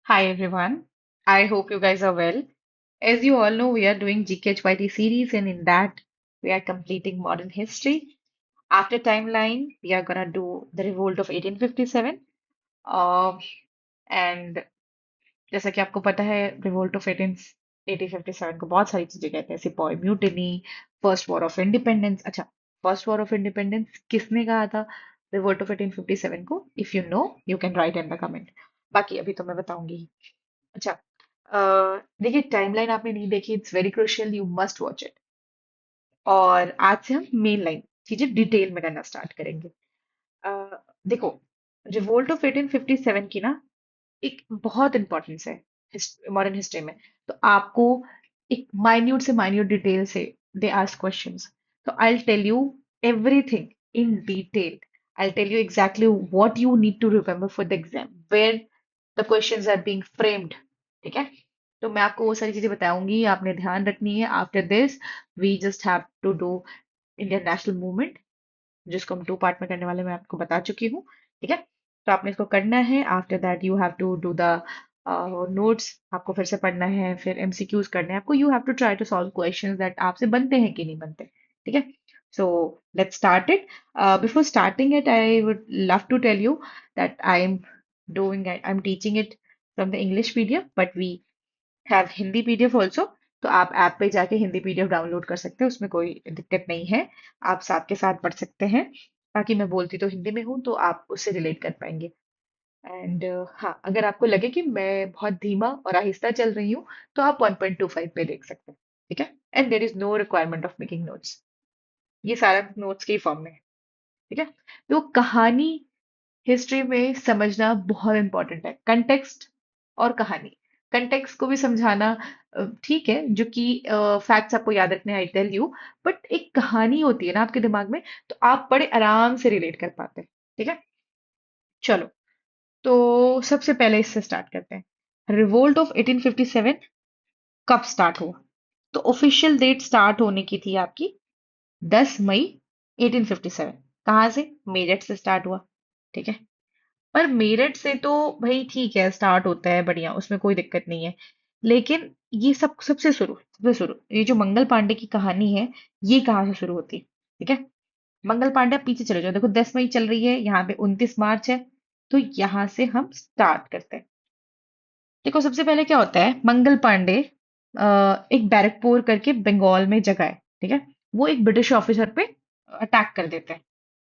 Hi everyone. I hope you guys are well. As you all know, we are doing GKHYT series, and in that, we are completing modern history. After timeline, we are gonna do the revolt of 1857. Uh, and जैसा कि आपको पता है, revolt of 1857 को बहुत सारी चीजें कहते हैं, sepoy mutiny, first war of independence. अच्छा, फर्स्ट वॉर ऑफ इंडिपेंडेंस किसने कहा था रिवोल्ट ऑफ 1857 को? If you know, you can write in the comment. बाकी अभी तो मैं बताऊंगी। अच्छा, देखिए, टाइमलाइन आपने नहीं देखी, it's very crucial, you must watch it. और आज से हम मेन लाइन चीजें डिटेल में करना स्टार्ट करेंगे। देखो, रिवोल्ट ऑफ 1857 की ना एक बहुत इंपॉर्टेंस है मॉडर्न हिस्ट्री में। तो आपको एक माइन्यूट से माइन्यूट डिटेल से दे आस्क क्वेश्चंस। तो I tell you everything in detail. I tell you exactly what you need to remember for the exam, where the questions are being framed. ठीक है? तो मैं आपको वो सारी चीजें बताऊंगी, आपने ध्यान रखनी है। After this we just have to do Indian national movement, जिसको हम टू पार्ट में करने वाले मैं आपको बता चुकी हूँ। ठीक है? तो आपने इसको करना है। After that you have to do the notes, आपको फिर से पढ़ना है, फिर एमसीक्यूज करने हैं आपको। You have to try to solve questions that आपसे बनते हैं कि नहीं बनते। ठीक है? So let's start it. Before starting it, I would love to tell you that I am teaching it from the English PDF, but we have Hindi PDF also. तो आप ऐप पे जाके हिंदी पीडीएफ डाउनलोड कर सकते हैं, उसमें कोई दिक्कत नहीं है। आप साथ के साथ पढ़ सकते हैं। ताकि मैं बोलती तो हिंदी में हूँ, तो आप उससे रिलेट कर पाएंगे। एंड हाँ, अगर आपको लगे कि मैं बहुत धीमा और आहिस्ता चल रही हूँ, तो आप 1.25 पे देख सकते हैं। ठीक है? And there is no requirement of making notes. ये सारा नोट्स के फॉर्म में है। ठीक है? तो कहानी हिस्ट्री में समझना बहुत इंपॉर्टेंट है, कंटेक्स्ट और कहानी। कंटेक्स्ट को भी समझाना ठीक है, जो कि फैक्ट्स आपको याद रखने, आई टेल यू। बट एक कहानी होती है ना आपके दिमाग में, तो आप बड़े आराम से रिलेट कर पाते हैं। ठीक है? चलो, तो सबसे पहले इससे स्टार्ट करते हैं। रिवोल्ट ऑफ 1857 कब स्टार्ट हुआ? तो ऑफिशियल डेट स्टार्ट होने की थी आपकी 10 मई 1857। कहाँ से? मेरठ से स्टार्ट हुआ। ठीक है? पर मेरठ से तो भाई ठीक है, स्टार्ट होता है, बढ़िया, उसमें कोई दिक्कत नहीं है। लेकिन ये सबसे शुरू ये जो मंगल पांडे की कहानी है, ये कहाँ से शुरू होती है? ठीक है? मंगल पांडे, आप पीछे चले जाओ, देखो 10 मई चल रही है, यहाँ पे 29 मार्च है। तो यहाँ से हम स्टार्ट करते हैं। देखो, सबसे पहले क्या होता है, मंगल पांडे एक बैरकपुर करके बंगाल में जगह है। ठीक है? वो एक ब्रिटिश ऑफिसर पे अटैक कर देते हैं,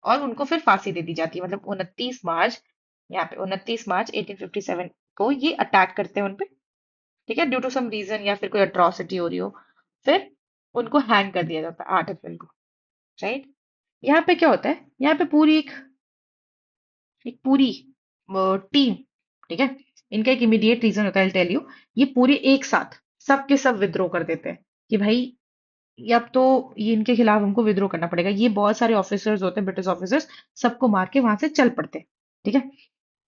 और उनको फिर फांसी दे दी जाती है। मतलब 29 मार्च, यहाँ पे 29 मार्च 1857 को ये अटैक करते हैं उनपे। ठीक है? ड्यू टू सम रीजन, या फिर कोई अट्रॉसिटी हो रही हो, फिर उनको हैंग कर दिया जाता है 8 अप्रैल को। राइट? यहाँ पे क्या होता है, यहाँ पे पूरी एक पूरी टीम। ठीक है? इनका एक इमीडिएट रीजन होता है, टेल यू। ये पूरे एक साथ सबके सब विद्रोह कर देते हैं कि भाई, ये अब तो ये इनके खिलाफ हमको विद्रोह करना पड़ेगा। ये बहुत सारे ऑफिसर्स होते हैं, ब्रिटिश ऑफिसर्स, सबको मार के वहां से चल पड़ते हैं। ठीक है?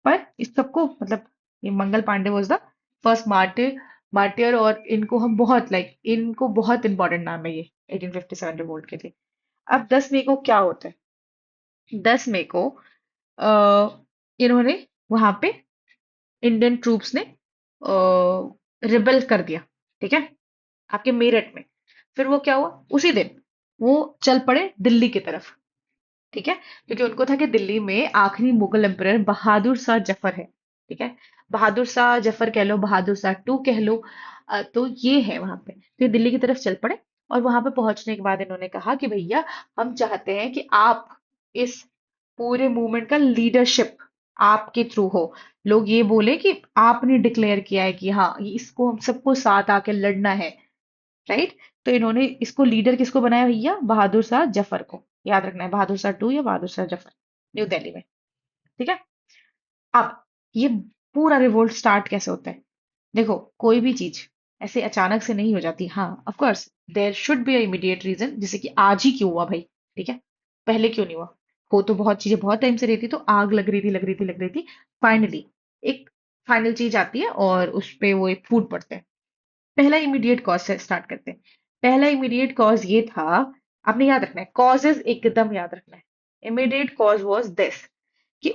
पर इस सबको, मतलब ये Mangal Pandey was the first martyr, और इनको हम बहुत इनको बहुत इंपॉर्टेंट नाम है ये 1857 रिवोल्ट के लिए। अब 10 मई को क्या होता है? 10 मई को इन्होंने वहां पे इंडियन ट्रूप्स ने रिबेल कर दिया। ठीक है? आपके मेरठ में। फिर वो क्या हुआ, उसी दिन वो चल पड़े दिल्ली की तरफ। ठीक है? क्योंकि उनको था कि दिल्ली में आखिरी मुगल एम्परर बहादुर शाह जफर है। ठीक है? बहादुर शाह जफर कह लो, बहादुर शाह टू कह लो, तो ये है वहां पे। तो ये दिल्ली की तरफ चल पड़े। और वहां पे पहुंचने के बाद इन्होंने कहा कि भैया, हम चाहते हैं कि आप इस पूरे मूवमेंट का लीडरशिप आपके थ्रू हो। लोग ये बोले कि आपने डिक्लेयर किया है कि हाँ, इसको हम सबको साथ आके लड़ना है। राइट? तो इन्होंने इसको लीडर किसको बनाया भैया? बहादुर शाह जफर को। याद रखना है, बहादुर शाह टू या बहादुर शाह जफर, न्यू दिल्ली में। ठीक है? अब ये पूरा रिवोल्ट स्टार्ट कैसे होता है? देखो, कोई भी चीज ऐसे अचानक से नहीं हो जाती। हाँ, of course there should be a immediate reason, जैसे कि आज ही क्यों हुआ भाई। ठीक है? पहले क्यों नहीं हुआ? हो तो बहुत चीजें बहुत टाइम से रही थी, तो आग लग रही थी, लग रही थी, लग रही थी। फाइनली एक फाइनल चीज आती है, और उस पे वो एक फूट पड़ते हैं। पहला इमीडिएट कॉज से स्टार्ट करते हैं। पहला इमीडिएट कॉज ये था, आपने याद रखना है, कॉजेज एकदम याद रखना है। इमीडिएट कॉज वाज दिस, कि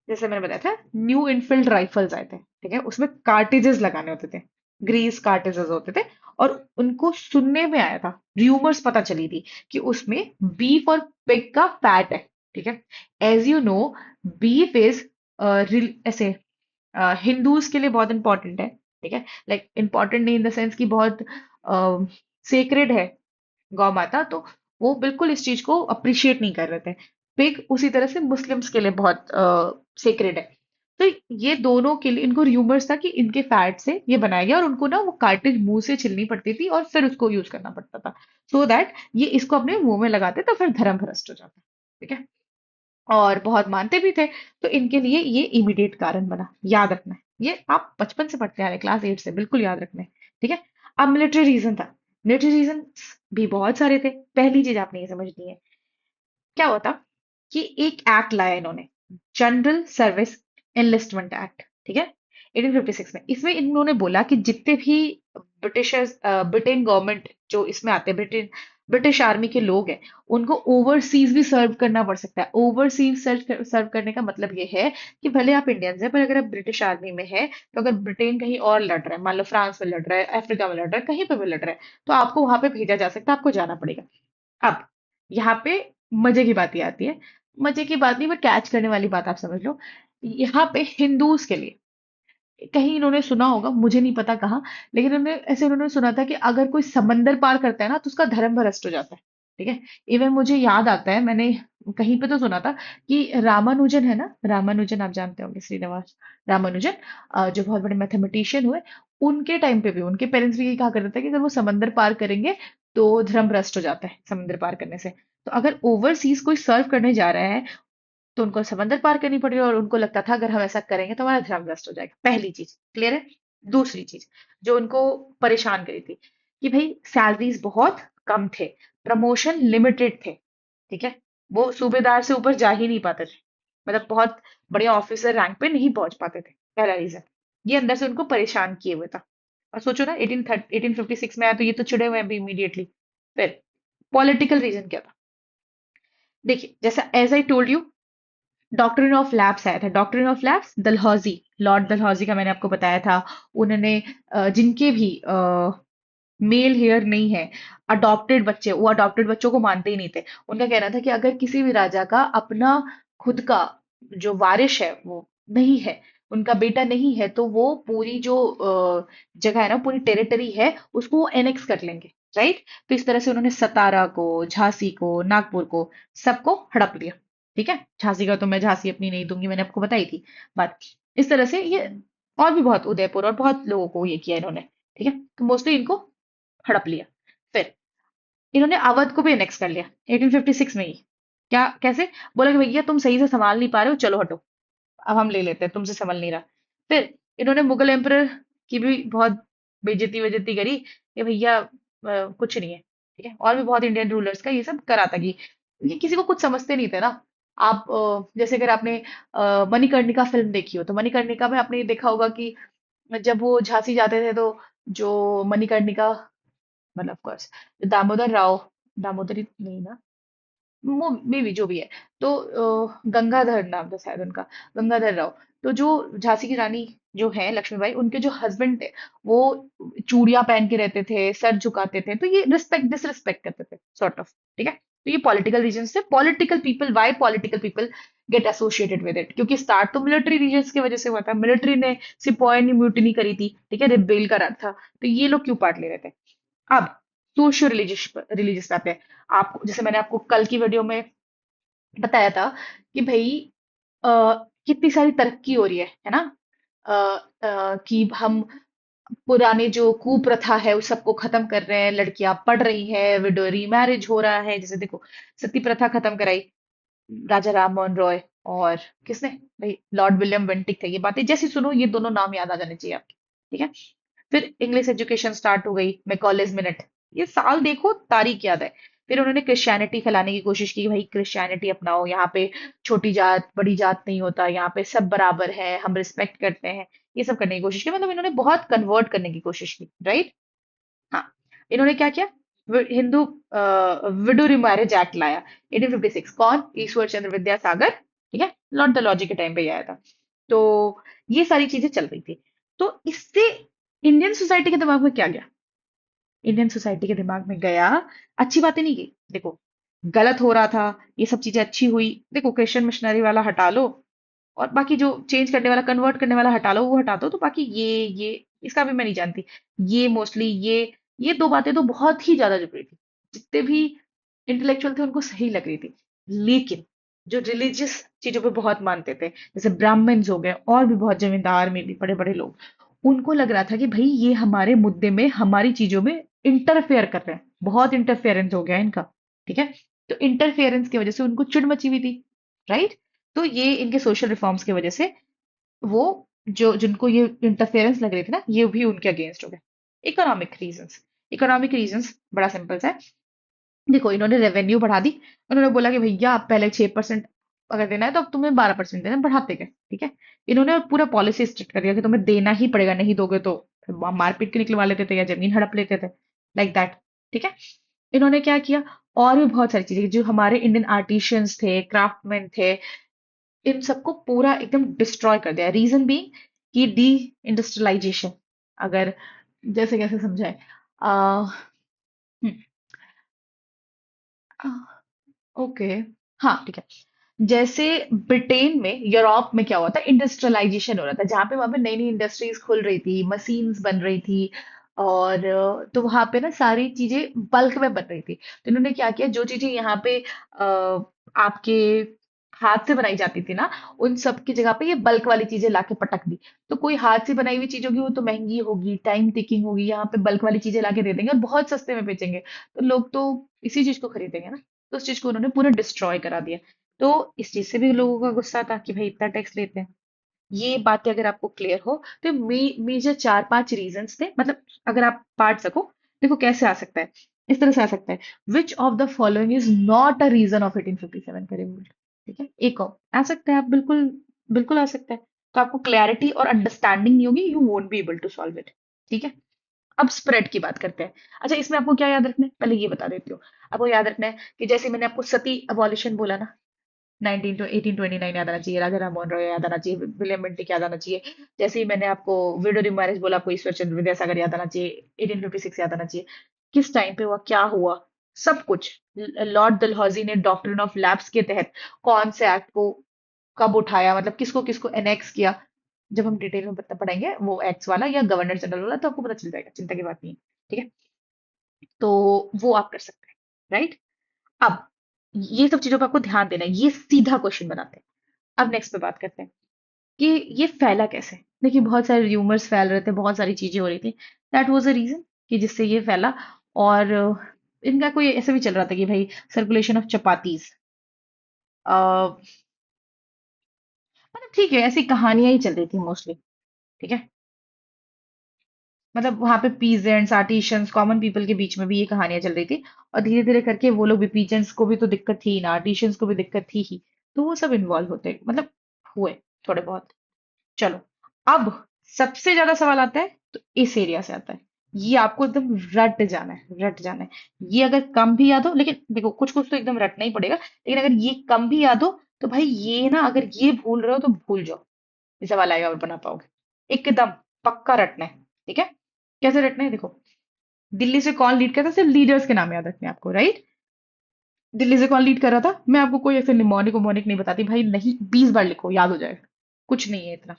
जैसे मैंने बताया था, न्यू इनफील्ड राइफल्स आए थे। ठीक है, उसमें कार्टिजेस लगाने होते थे, ग्रीस कार्टिजेस होते थे। और उनको सुनने में आया था, र्यूमर्स पता चली थी कि उसमें बीफ और पिग का फैट है। ठीक है, as you know, beef is ऐसे हिंदूज के लिए बहुत इंपॉर्टेंट है। ठीक है, लाइक इंपॉर्टेंट नहीं इन द सेंस कि बहुत सेक्रेड है गौ माता, तो वो बिल्कुल इस चीज को अप्रिशिएट नहीं कर रहे थे। पिग उसी तरह से मुस्लिम्स के लिए बहुत सेक्रेड है। तो ये दोनों के लिए इनको र्यूमर्स था कि इनके फैट से ये बनाया गया, और उनको ना वो कार्टिज मुंह से छिलनी पड़ती थी और फिर उसको यूज करना पड़ता था, सो दैट ये इसको अपने मुंह में लगाते तो फिर धर्म भ्रष्ट हो जाता। ठीक है, और बहुत मानते भी थे। तो इनके लिए ये इमीडिएट कारण बना, याद रखना है, ये आप बचपन से पढ़ते आ रहे, क्लास 8 से, बिल्कुल याद रखना है। ठीक है, अब मिलिट्री रीजन था। मिलिट्री रीजन भी बहुत सारे थे। पहली चीज आपने ये समझनी है, क्या हुआ था कि एक एक्ट लाया इन्होंने, जनरल सर्विस एनलिस्टमेंट एक्ट। ठीक है, 1856 में। इसमें इन्होंने बोला कि जितने भी ब्रिटिशर्स, ब्रिटेन गवर्नमेंट जो इसमें आते हैं, ब्रिटेन ब्रिटिश आर्मी के लोग हैं, उनको ओवरसीज भी सर्व करना पड़ सकता है। ओवरसीज सर्व सर्व करने का मतलब ये है कि भले आप इंडियंस हैं, पर अगर आप ब्रिटिश आर्मी में है, तो अगर ब्रिटेन कहीं और लड़ रहा है, मान लो फ्रांस में लड़ रहा है, अफ्रीका में लड़ रहा है, कहीं पे भी लड़ रहा है, तो आपको वहां पे भेजा जा सकता है, आपको जाना पड़ेगा। अब यहाँ पे मजे की बात ये आती है, मजे की बात नहीं, बट कैच करने वाली बात आप समझ लो। यहाँ पे हिंदूज के लिए, कहीं इन्होंने सुना होगा, मुझे नहीं पता कहाँ, लेकिन उन्होंने सुना था कि अगर कोई समंदर पार करता है ना, तो उसका धर्म भ्रष्ट हो जाता है। ठीक है, इवन मुझे याद आता है, मैंने कहीं पे तो सुना था कि रामानुजन है ना, रामानुजन आप जानते होंगे, श्रीनिवास रामानुजन, जो बहुत बड़े मैथमेटिशियन हुए, उनके टाइम पे भी उनके पेरेंट्स भी यही कहा करते थे कि अगर वो समंदर पार करेंगे तो धर्म भ्रष्ट हो जाता है समंदर पार करने से। तो अगर ओवरसीज कोई सर्व करने जा रहा है, तो उनको समंदर पार करनी पड़ी, और उनको लगता था अगर हम ऐसा करेंगे तो हमारा धर्म भ्रष्ट हो जाएगा। पहली चीज क्लियर है। दूसरी चीज जो उनको परेशान करी थी, कि भाई सैलरीज बहुत कम थे, प्रमोशन लिमिटेड थे। ठीक है, वो सूबेदार से ऊपर जा ही नहीं पाते थे, मतलब बहुत बड़े ऑफिसर रैंक पे नहीं पहुंच पाते थे। पहला रीजन, ये अंदर से उनको परेशान किए हुए था। और सोचो ना, 1856 में आया, तो ये तो चिड़े हुए हैं अभी इमीडिएटली। फिर पॉलिटिकल रीजन क्या था? देखिए, जैसा as I told you, doctrine of lapse आया था। Doctrine of lapse, Dalhousie, Lord Dalhousie का मैंने आपको बताया था। उन्होंने जिनके भी मेल हेयर नहीं है, अडॉप्टेड बच्चे, वो अडॉप्टेड बच्चों को मानते ही नहीं थे। उनका कहना था कि अगर किसी भी राजा का अपना खुद का जो वारिश है वो नहीं है, उनका बेटा नहीं है, तो वो पूरी जो जगह है ना, पूरी टेरिटरी है, उसको वो एनेक्स कर लेंगे। राइट, तो इस तरह से उन्होंने सतारा को, झांसी को, नागपुर को, सबको हड़प लिया। ठीक है, झांसी का तो मैं झांसी अपनी नहीं दूंगी, मैंने आपको बताई थी बात। इस तरह से ये, और भी बहुत, उदयपुर और बहुत लोगों को ये किया इन्होंने। ठीक है, तो मोस्टली इनको हड़प लिया। फिर इन्होंने अवध को भी एनेक्स कर लिया 1856 में ही। क्या, कैसे? बोला कि भैया तुम सही से संभाल नहीं पा रहे हो, चलो हटो, अब हम ले लेते हैं, तुमसे संभल नहीं रहा। फिर इन्होंने मुगल एम्परर की भी बहुत बेइज्जती वेज्जती करी कि भैया कुछ नहीं है। ठीक है, और भी बहुत इंडियन रूलर्स का ये सब करा था कि ये किसी को कुछ समझते नहीं थे ना। आप जैसे अगर आपने मणिकर्णिका फिल्म देखी हो, तो मणिकर्णिका में आपने ये देखा होगा कि जब वो झांसी जाते थे, तो जो मणिकर्णिका, मतलब ऑफ कोर्स, दामोदर राव, दामोदरी नहीं ना, वो मे भी जो भी है, तो गंगाधर नाम था शायद उनका, गंगाधर राव। तो जो झांसी की रानी जो है लक्ष्मीबाई, उनके जो हस्बैंड थे, वो चूड़ियां पहन के रहते थे, सर झुकाते थे, तो ये रिस्पेक्ट डिसरिस्पेक्ट करते थे सॉर्ट ऑफ। ठीक है, तो ये पॉलिटिकल रीजन से, political people, why political people get associated with it, क्योंकि स्टार्ट तो मिलिट्री रीजन्स की वजह से हुआ था, मिलिट्री ने सिपोय ने म्यूटिनी करी थी। ठीक है, रिबेल करा था, तो ये लोग क्यों पार्ट ले रहे थे? अब सोशियो रिलीजियस रिलीजियस पे आते हैं। आप, जैसे मैंने आपको कल की वीडियो में बताया था कि भाई अ, कितनी सारी तरक्की हो रही है ना, कि हम पुराने जो कुप्रथा है उस सबको खत्म कर रहे हैं, लड़कियां पढ़ रही हैं, विडो मैरिज हो रहा है, जैसे देखो सती प्रथा खत्म कराई राजा राम मोहन रॉय, और किसने? भाई लॉर्ड विलियम बेंटिक थे। ये बातें जैसी सुनो, ये दोनों नाम याद आ जाने चाहिए आपके। ठीक है, फिर इंग्लिश एजुकेशन स्टार्ट हो गई, मैकॉलेज मिनट, ये साल देखो, तारीख याद है। फिर उन्होंने क्रिश्चियनिटी फैलाने की कोशिश की, भाई क्रिश्चियनिटी अपनाओ, यहाँ पे छोटी जात बड़ी जात नहीं होता, यहाँ पे सब बराबर है, हम रिस्पेक्ट करते हैं। ये सब करने की कोशिश की, मतलब इन्होंने बहुत कन्वर्ट करने की कोशिश की। राइट, हाँ। इन्होंने क्या किया? हिंदू विडो रिमैरिज एक्ट लाया 1856। कौन? ईश्वर चंद्र विद्यासागर। ठीक है, लॉर्ड डलहौजी के टाइम पे ही आया था। तो ये सारी चीजें चल रही थी। तो इससे इंडियन सोसाइटी के दिमाग में क्या गया? इंडियन सोसाइटी के दिमाग में गया, अच्छी बातें नहीं गई। देखो, गलत हो रहा था, ये सब चीजें अच्छी हुई। देखो, क्रिश्चियन मिशनरी वाला हटा लो, और बाकी जो चेंज करने वाला, कन्वर्ट करने वाला हटा लो, वो हटा दो, तो बाकी ये इसका भी मैं नहीं जानती। ये मोस्टली ये दो बातें तो बहुत ही ज्यादा जरूरी थी। जितने भी इंटेलेक्चुअल थे उनको सही लग रही थी। लेकिन जो रिलीजियस चीजों पे बहुत मानते थे, जैसे ब्राह्मण्स हो गए और भी बहुत जमींदार में भी बड़े बड़े लोग, उनको लग रहा था कि भाई ये हमारे मुद्दे में, हमारी चीजों में इंटरफेयर कर रहे हैं, बहुत इंटरफेरेंस हो गया है इनका। ठीक है। तो इंटरफेरेंस की वजह से उनको चिढ़ मची हुई थी, राइट। तो ये इनके सोशल रिफॉर्म्स की वजह से वो, जो जिनको ये इंटरफेरेंस लग रही थी ना, ये भी उनके अगेंस्ट हो गए। इकोनॉमिक रीजंस, इकोनॉमिक रीजंस बड़ा सिंपल सा है। देखो, इन्होंने रेवेन्यू बढ़ा दी। उन्होंने बोला कि भैया आप पहले 6% अगर देना है तो अब तुम्हें 12% देना है, बढ़ाते गए। ठीक है। इन्होंने पूरा पॉलिसी स्ट्रिक्ट कर दिया कि तुम्हें देना ही पड़ेगा, नहीं दोगे तो फिर मारपीट के निकलवा लेते थे या जमीन हड़प लेते थे, लाइक दैट। ठीक है। इन्होंने क्या किया, और भी बहुत सारी चीजें, जो हमारे इंडियन आर्टिशियंस थे, क्राफ्टमैन थे, इन सबको पूरा एकदम डिस्ट्रॉय कर दिया। रीजन भी कि डी इंडस्ट्रियलाइजेशन। अगर जैसे कैसे समझाए, आ, ओके, हाँ ठीक है। जैसे ब्रिटेन में, यूरोप में क्या हुआ था, इंडस्ट्रियलाइजेशन हो रहा था, जहाँ पे वहां पे नई नई इंडस्ट्रीज खुल रही थी, मशीन्स बन रही थी। और तो वहां पे ना सारी चीजें बल्क में बन रही थी। तो इन्होंने क्या किया, जो चीजें यहाँ पे आपके हाथ से बनाई जाती थी ना, उन सब की जगह पे ये बल्क वाली चीजें लाके पटक दी। तो कोई हाथ से बनाई हुई चीज होगी वो तो महंगी होगी, टाइम टेकिंग होगी, यहाँ पे बल्क वाली चीजें लाके दे देंगे और बहुत सस्ते में बेचेंगे। तो लोग तो इसी चीज को खरीदेंगे ना। तो उस चीज को उन्होंने पूरा डिस्ट्रॉय करा दिया। तो इस चीज से भी लोगों का गुस्सा था कि भाई इतना टैक्स लेते हैं। ये बातें अगर आपको क्लियर हो, तो मेजर 4-5 रीजंस थे, मतलब अगर आप बांट सको। देखो कैसे आ सकता है, इस तरह से आ सकता है। Which of the following is not a reason of 1857 का रिवोल्ट? ठीक है, एक और आ सकता है, आप बिल्कुल बिल्कुल आ सकता है। तो आपको क्लैरिटी और अंडरस्टैंडिंग नहीं होगी, you won't be able to solve it. ठीक है। अब स्प्रेड की बात करते हैं। अच्छा, इसमें आपको क्या याद रखना है, पहले ये बता देती हूँ। आपको याद रखना है कि जैसे मैंने आपको सती अबॉलिशन बोला ना, 19 टू 1829 याद आना चाहिए, राजा राममोहन रॉय याद आना चाहिए, विलियम बेंटिक याद आना चाहिए। जैसे ही मैंने आपको विडो मैरिज बोला, आपको ईश्वर चंद्र विद्यासागर याद आना चाहिए, 1856 याद आना चाहिए। किस टाइम पे हुआ, क्या हुआ, सब कुछ। लॉर्ड डलहौजी ने डॉक्ट्रिन ऑफ लैप्स के तहत कौन से एक्ट को कब उठाया, मतलब किसको किसको एनेक्स किया। जब हम डिटेल में पढ़ेंगे वो एक्ट्स वाला या गवर्नर जनरल वाला, तो आपको पता चल जाएगा, चिंता की बात नहीं है। ठीक है। तो वो आप कर सकते हैं, राइट। अब ये सब चीजों पर आपको ध्यान देना है, ये सीधा क्वेश्चन बनाते हैं। अब नेक्स्ट पे बात करते हैं कि ये फैला कैसे। देखिए, बहुत सारे र्यूमर्स फैल रहे थे, बहुत सारी चीजें हो रही थी। दैट वाज अ रीजन कि जिससे ये फैला। और इनका कोई ऐसे भी चल रहा था कि भाई सर्कुलेशन ऑफ चपातीज, मतलब ठीक है, ऐसी कहानियां ही चल रही थी मोस्टली। ठीक है। मतलब वहां पे पीजेंट्स, आर्टिशंस, कॉमन पीपल के बीच में भी ये कहानियां चल रही थी। और धीरे धीरे करके वो लोग भी, पीजेंट्स को भी तो दिक्कत थी ना, आर्टिशंस को भी दिक्कत थी ही। तो वो सब इन्वॉल्व होते, मतलब हुए थोड़े बहुत। चलो, अब सबसे ज्यादा सवाल आता है तो इस एरिया से आता है। ये आपको एकदम रट जाना है, रट जाना है। ये अगर कम भी याद हो, लेकिन देखो कुछ कुछ तो एकदम रटना ही पड़ेगा, लेकिन अगर ये कम भी याद हो, तो भाई ये ना, अगर ये भूल रहे हो तो भूल जाओ, ये सवाल आएगा और बना पाओगे एकदम। पक्का रटना है। ठीक है। कैसे रटना है, देखो। दिल्ली से कौन लीड करता था, सिर्फ लीडर्स के नाम याद रखने हैं आपको, राइट। दिल्ली से कौन लीड कर रहा था, मैं आपको कोई ऐसे निमोनिक उमोनिक नहीं बताती भाई, नहीं, 20 बार लिखो, याद हो जाएगा। कुछ नहीं है इतना।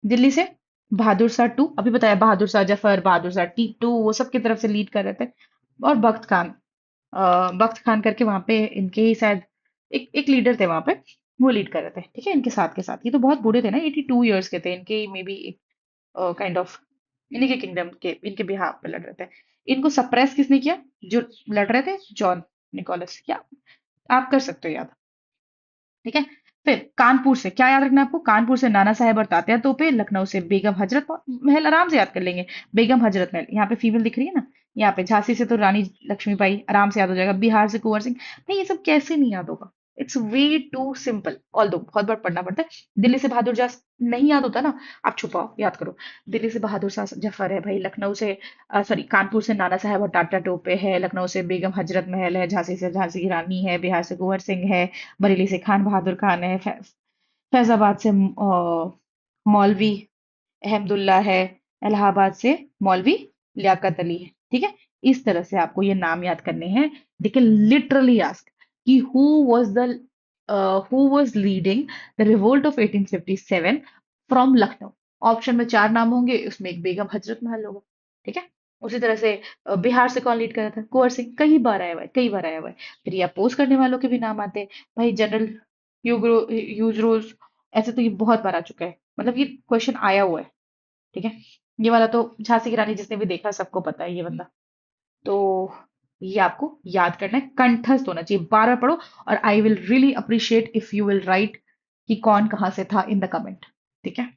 दिल्ली से बहादुर शाह टू, अभी बताया, बहादुर शाह जफर, बहादुर शाह टीटू, वो सब की तरफ से लीड कर रहे थे। और बख्त खान, बख्त खान करके वहां पे इनके ही शायद एक एक लीडर थे वहां पे, वो लीड कर रहे थे। ठीक है। इनके साथ के साथ, ये तो बहुत बूढ़े थे ना, 82 ईयर्स के थे, इनके मे बी काइंड ऑफ, इन्हीं के किंगडम के, इनके बिहाफ पे लड़ रहे थे। इनको सप्रेस किसने किया, जो लड़ रहे थे, जॉन निकोलस। क्या आप कर सकते हो याद? ठीक है। फिर कानपुर से क्या याद रखना है आपको, कानपुर से नाना साहेब और तात्या तोपे, लखनऊ से बेगम हजरत महल, आराम से याद कर लेंगे। बेगम हजरत महल, यहाँ पे फीमेल दिख रही है ना, यहाँ पे। झांसी से तो रानी लक्ष्मीबाई, आराम से याद हो जाएगा। बिहार से कुंवर सिंह। नहीं, ये सब कैसे नहीं याद होगा, it's way too simple, although बहुत बार पढ़ना पड़ता है। दिल्ली से बहादुर शाह नहीं याद होता ना, आप छुपाओ, याद करो। दिल्ली से बहादुर शाह जफर है भाई, लखनऊ से, सॉरी, कानपुर से नाना साहेब और टाटा टोपे है, लखनऊ से बेगम हजरत महल है, झांसी से झांसी की रानी है, बिहार से कुंवर सिंह है, बरेली से खान बहादुर खान है, फैजाबाद से मौलवी अहमदुल्ला है, इलाहाबाद से मौलवी लियाकत अली है, ठीक है। इस तरह से आपको ये नाम याद करने हैं। दे कैन लिटरली आस्क कि who was leading the revolt of 1857 from Lucknow. Option में चार नाम होंगे, उसमें एक बेगम हजरत महल होगा, ठीक है। उसी तरह से बिहार से कौन लीड कर रहा था, कुंवर सिंह, कई बार आया हुआ है, कई बार आया हुआ है। फिर ये अपोज करने वालों के भी नाम आते हैं, भाई जनरल यूजरोज, ऐसे तो ये बहुत बार आ चुका है, मतलब ये क्वेश्चन आया हुआ है, ठीक है। ये वाला तो झांसी की रानी जिसने भी देखा सबको पता है ये बंदा। तो ये आपको याद करना है, कंठस्थ होना चाहिए, बार बार पढ़ो। और I will really appreciate if you will write कि कौन कहाँ से था इन द कमेंट, ठीक है।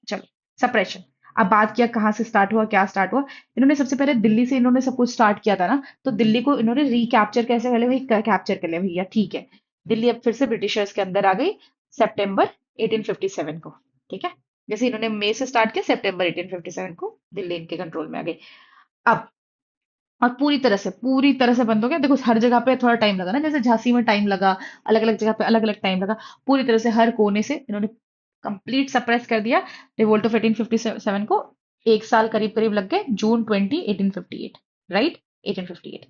चलो, सप्रेशन। अब बात किया कहाँ से स्टार्ट हुआ, क्या स्टार्ट हुआ। इन्होंने सबसे पहले दिल्ली से इन्होंने सब कुछ स्टार्ट किया था ना, तो दिल्ली को इन्होंने रिकैप्चर कैसे कर लिया भाई, कैप्चर कर लिया भैया, ठीक है। दिल्ली अब फिर से ब्रिटिशर्स के अंदर आ गई सितंबर 1857 को, ठीक है। जैसे इन्होंने मई से स्टार्ट किया, सितंबर 1857 को दिल्ली इनके कंट्रोल में आ गई। अब और पूरी तरह से बंद हो गया। देखो हर जगह पे थोड़ा टाइम लगा ना, जैसे झांसी में टाइम लगा, अलग अलग जगह पे अलग अलग टाइम लगा। पूरी तरह से हर कोने से इन्होंने कंप्लीट सप्रेस कर दिया रिवोल्ट ऑफ 1857 को। एक साल करीब करीब लग गए, जून 20 1858, राइट, 1858।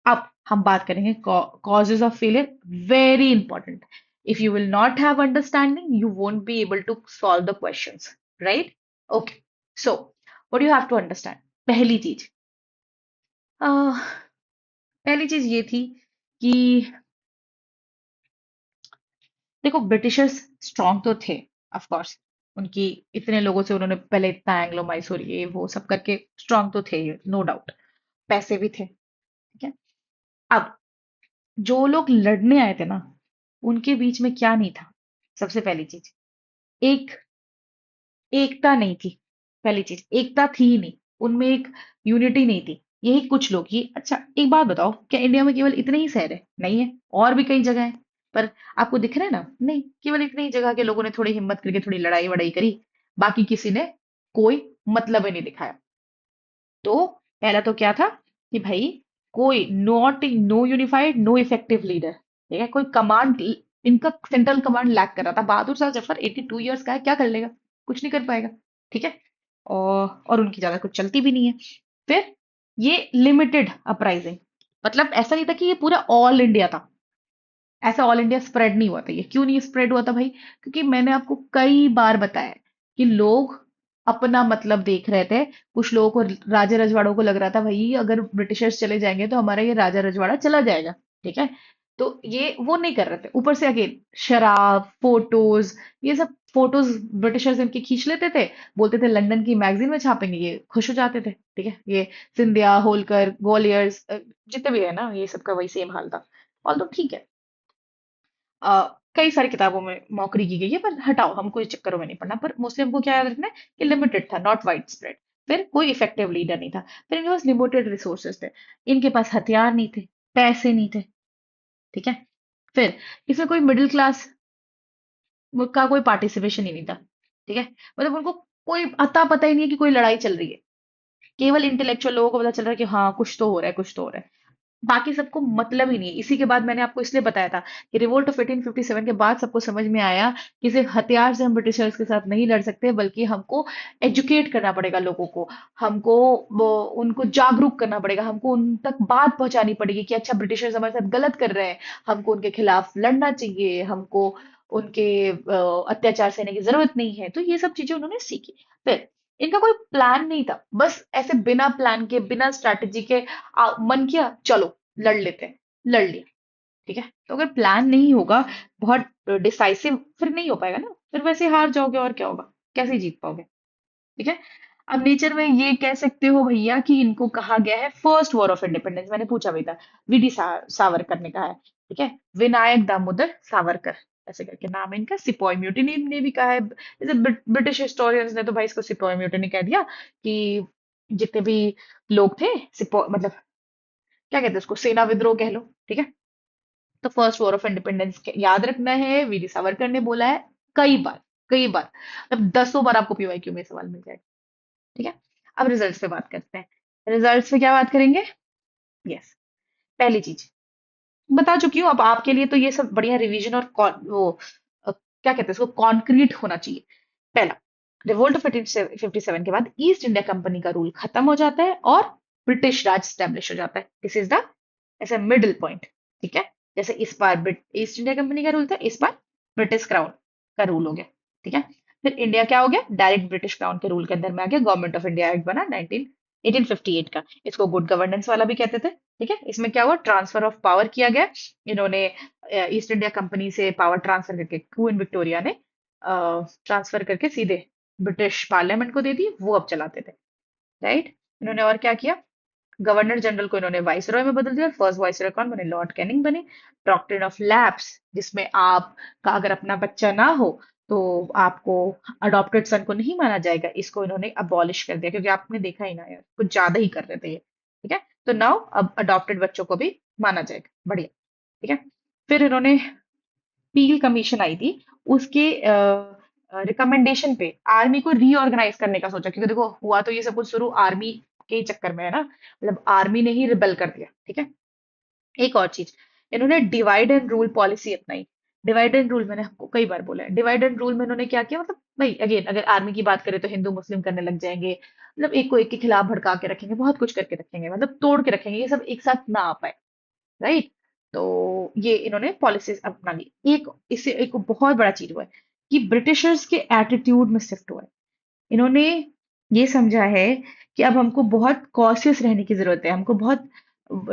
अब हम बात करेंगे causes of failure, very important. If you will not have understanding you won't be able to solve the questions, right. Okay, so what you have to understand. पहली चीज, पहली चीज ये थी कि देखो ब्रिटिशर्स स्ट्रांग तो थे, ऑफ कोर्स। उनकी इतने लोगों से उन्होंने पहले इतना एंग्लो मैसूर ये वो सब करके स्ट्रांग तो थे, नो डाउट। पैसे भी थे, ठीक है। अब जो लोग लड़ने आए थे ना, उनके बीच में क्या नहीं था। सबसे पहली चीज, एक एकता नहीं थी। पहली चीज, एकता थी ही नहीं, उनमें एक यूनिटी नहीं थी। यही कुछ लोग ही, अच्छा एक बात बताओ, क्या इंडिया में केवल इतने ही शहर है? नहीं है, और भी कई जगह है। पर आपको दिख रहा है ना, नहीं, केवल इतनी ही जगह के लोगों ने थोड़ी हिम्मत करके थोड़ी लड़ाई वड़ाई करी, बाकी किसी ने कोई मतलब ही नहीं दिखाया। तो पहला तो क्या था कि भाई कोई not no unified no effective leader, ठीक है। कोई कमांड, इनका सेंट्रल कमांड लैक कर रहा था। बहादुर शाह जफर 82 ईयर्स का है, क्या कर लेगा, कुछ नहीं कर पाएगा, ठीक है। और उनकी ज्यादा कुछ चलती भी नहीं है। फिर ये लिमिटेड अपराइजिंग, मतलब ऐसा नहीं था कि ये पूरा ऑल इंडिया था, ऐसा ऑल इंडिया स्प्रेड नहीं हुआ था। ये क्यों नहीं स्प्रेड हुआ था भाई, क्योंकि मैंने आपको कई बार बताया कि लोग अपना मतलब देख रहे थे। कुछ लोगों को, राजा रजवाड़ों को लग रहा था भाई अगर ब्रिटिशर्स चले जाएंगे तो हमारा ये राजा रजवाड़ा चला जाएगा, ठीक है। तो ये वो नहीं कर रहे थे। ऊपर से अगेन शराब, फोटोज, ये सब फोटोज ब्रिटिशर्स इनके खींच लेते थे, बोलते थे लंदन की मैगजीन में छापेंगे, ये खुश हो जाते थे, ठीक है। ये सिंधिया, होलकर, ग्वालियर्स, जितने भी है ना, ये सबका वही सेम हाल था। ऑल तो ठीक है, कई सारी किताबों में मौकरी की गई है, पर हटाओ, हमको इस चक्करों में नहीं पड़ना। पर मोस्टली हमको क्या याद रखना है कि लिमिटेड था, नॉट वाइड स्प्रेड। फिर कोई इफेक्टिव लीडर नहीं था। फिर इनके पास लिमिटेड रिसोर्सेज थे, इनके पास हथियार नहीं थे, पैसे नहीं थे, ठीक है। फिर इसमें कोई मिडिल क्लास का कोई पार्टिसिपेशन ही नहीं था, ठीक है। मतलब उनको कोई अता पता ही नहीं है कि कोई लड़ाई चल रही है। केवल इंटेलेक्चुअल लोगों को पता चल रहा है कि हाँ कुछ तो हो रहा है, कुछ तो हो रहा है। बाकी सबको मतलब ही नहीं है। इसी के बाद मैंने आपको इसलिए बताया था कि रिवोल्ट ऑफ 1857 के बाद सबको समझ में आया कि सिर्फ हथियार से हम ब्रिटिशर्स के साथ नहीं लड़ सकते, बल्कि हमको एजुकेट करना पड़ेगा लोगों को। हमको उनको जागरूक करना पड़ेगा, हमको उन तक बात पहुंचानी पड़ेगी कि अच्छा ब्रिटिशर्स हमारे साथ गलत कर रहे हैं, हमको उनके खिलाफ लड़ना चाहिए, हमको उनके अत्याचार सहने की जरूरत नहीं है। तो ये सब चीजें उन्होंने सीखी। फिर इनका कोई प्लान नहीं था, बस ऐसे बिना प्लान के, बिना स्ट्रैटेजी के मन किया चलो लड़ लेते हैं, लड़ लिया, ठीक है। तो अगर प्लान नहीं होगा, बहुत डिसाइसिव, फिर नहीं हो पाएगा ना, फिर वैसे हार जाओगे और क्या होगा, कैसे जीत पाओगे, ठीक है। अब नेचर में ये कह सकते हो भैया कि इनको कहा गया है फर्स्ट वॉर ऑफ इंडिपेंडेंस, मैंने पूछा भी था। सावरकर ने कहा है, ठीक है। विनायक दामोदर सावरकर, ऐसे करके नाम है इनका। सिपॉय म्यूटिनी ने भी कहा है, जैसे ब्रिटिश हिस्टोरियंस ने तो भाई इसको सिपॉय म्यूटिनी कह दिया कि जितने भी लोग थे, सिपॉय मतलब क्या कहते हैं उसको, सेना विद्रोह कह लो, ठीक है। तो फर्स्ट वॉर ऑफ इंडिपेंडेंस याद रखना है, वीडी सावरकर ने बोला है, कई बार, कई बार, अब दसों बार आपको पीवाईक्यू में सवाल मिल जाएगा, ठीक है। अब रिजल्ट्स पे बात करते हैं। रिजल्ट्स पे क्या बात करेंगे, यस। पहली चीज बता चुकी हूँ, अब आपके लिए तो ये सब बढ़िया रिवीजन और वो क्या कहते हैं इसको, कॉन्क्रीट होना चाहिए। पहला, रिवोल्ट ऑफ 1857 के बाद ईस्ट इंडिया कंपनी का रूल खत्म हो जाता है और ब्रिटिश राज स्टैब्लिश हो जाता है। दिस इज द ऐसे मिडिल पॉइंट। ठीक है, जैसे इस बार ईस्ट इंडिया कंपनी का रूल था, इस बार ब्रिटिश क्राउन का रूल हो गया। ठीक है, फिर इंडिया क्या हो गया, डायरेक्ट ब्रिटिश क्राउन के रूल के अंदर में आ गया। गवर्नमेंट ऑफ इंडिया एक्ट बना 1858 का। इसको गुड गवर्नेंस वाला भी कहते थे। ठीक है, इसमें क्या हुआ, ट्रांसफर ऑफ पावर किया गया। इन्होंने ईस्ट इंडिया कंपनी से पावर ट्रांसफर करके, क्वीन विक्टोरिया ने ट्रांसफर करके सीधे ब्रिटिश पार्लियामेंट को दे दी, वो अब चलाते थे। राइट, इन्होंने और क्या किया, गवर्नर जनरल को इन्होंने वाइसरॉय में बदल दिया। फर्स्ट वाइसरॉय कौन बने, लॉर्ड कैनिंग बने। डॉक्ट्रिन ऑफ लैप्स, जिसमें आपका अगर अपना बच्चा ना हो तो आपको अडॉप्टेड सन को नहीं माना जाएगा, इसको इन्होंने अबॉलिश कर दिया, क्योंकि आपने देखा ही ना यार, कुछ ज्यादा ही कर रहे थे ये। ठीक है, तो नाउ अब अडॉप्टेड बच्चों को भी माना जाएगा, बढ़िया। ठीक है, फिर इन्होंने पील कमीशन आई थी, उसके रिकमेंडेशन पे आर्मी को रीऑर्गेनाइज करने का सोचा, क्योंकि देखो हुआ तो ये सब कुछ शुरू आर्मी के ही चक्कर में है ना, मतलब आर्मी ने ही रिबेल कर दिया। ठीक है, एक और चीज, इन्होंने डिवाइड एंड रूल पॉलिसी अपनाई। डिवाइड एंड रूल मैंने आपको कई बार बोला है, डिवाइड एंड रूल में इन्होंने क्या किया, मतलब भाई अगेन अगर आर्मी की बात करें तो हिंदू मुस्लिम करने लग जाएंगे, मतलब एक को एक के खिलाफ भड़का के रखेंगे, बहुत कुछ करके रखेंगे, मतलब तोड़ के रखेंगे, ये सब एक साथ ना आ पाए। राइट, तो ये इन्होंने पॉलिसीज अपना ली। एक इससे एक बहुत बड़ा चीज हुआ है कि ब्रिटिशर्स के एटीट्यूड में शिफ्ट हुआ है। इन्होंने ये समझा है कि अब हमको बहुत कॉशियस रहने की जरूरत है, हमको बहुत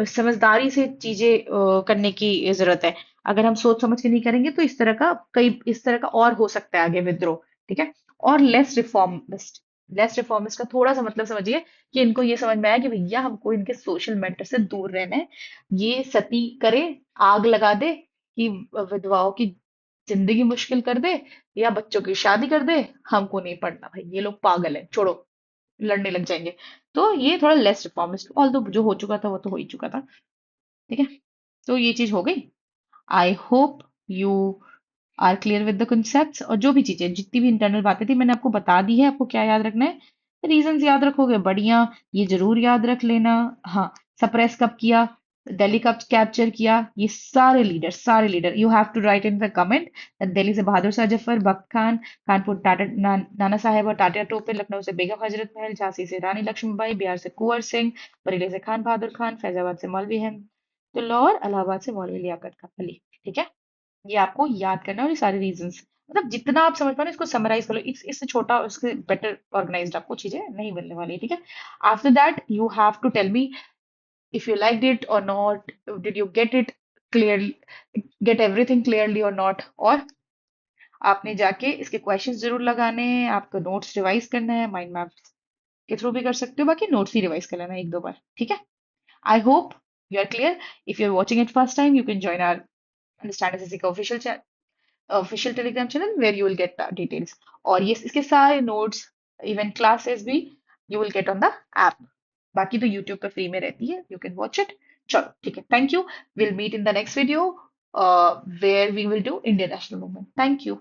समझदारी से चीजें करने की जरूरत है। अगर हम सोच समझ के नहीं करेंगे तो इस तरह का और हो सकता है आगे विद्रोह। ठीक है, और लेस रिफॉर्मिस्ट का थोड़ा सा मतलब समझिए कि इनको ये समझ में आया कि भैया हमको इनके सोशल मैटर से दूर रहना है। ये सती करे, आग लगा दे, कि विधवाओं की जिंदगी मुश्किल कर दे, या बच्चों की शादी कर दे, हमको नहीं पढ़ना भाई, ये लोग पागल है, छोड़ो, लड़ने लग जाएंगे। तो ये थोड़ा लेस रिफॉर्मिस्ट, ऑल दो जो हो चुका था वो तो हो ही चुका था। ठीक है, तो ये चीज हो गई। I hope you are clear with the concepts, और जो भी चीजें जितनी भी इंटरनल बातें थी मैंने आपको बता दी है। आपको क्या याद रखना है, रीजंस याद रखोगे बढ़िया, ये जरूर याद रख लेना। हाँ, सप्रेस कब किया, दिल्ली कब कैप्चर किया, ये सारे leader you have to write in the comment. Delhi से बहादुर शाह जफर, बख्त खान, कानपुर नाना साहेब और टाटा टोपे, लखनऊ से बेगम हजरत महल, झांसी से रानी लक्ष्मीबाई, बिहार से कुंवर सिंह, बरेली से खान बहादुर खान, फैजाबाद से मौलवी अहमदुल्ला और इलाहाबाद से मौलवी लियाकत अली। ठीक है, ये आपको याद करना है, और ये सारे रीजंस, मतलब जितना आप समझ पा रहे हो इसको समराइज कर लो। इससे छोटा, उससे बेटर ऑर्गेनाइज्ड आपको चीजें नहीं मिलने वाली है। ठीक है, after that you have to tell me if you like it और not, did you get it clearly, get everything clearly और नॉट, और आपने जाके इसके क्वेश्चंस जरूर लगाने हैं, आपको नोट्स रिवाइज करना है, माइंड मैप्स के थ्रू भी कर सकते हो, बाकी नोट्स ही रिवाइज कर लेना एक दो बार। ठीक है, I hope you are clear. If you are watching it first time, you can join our understand SSC का official Telegram channel where you will get the details, और ये इसके सारे नोट्स, इवन क्लासेस भी you will get on the app. बाकी तो YouTube पे free में रहती है, यू कैन वॉच इट। चलो ठीक है, thank you, will meet in the next video where we will do Indian national movement. Thank you.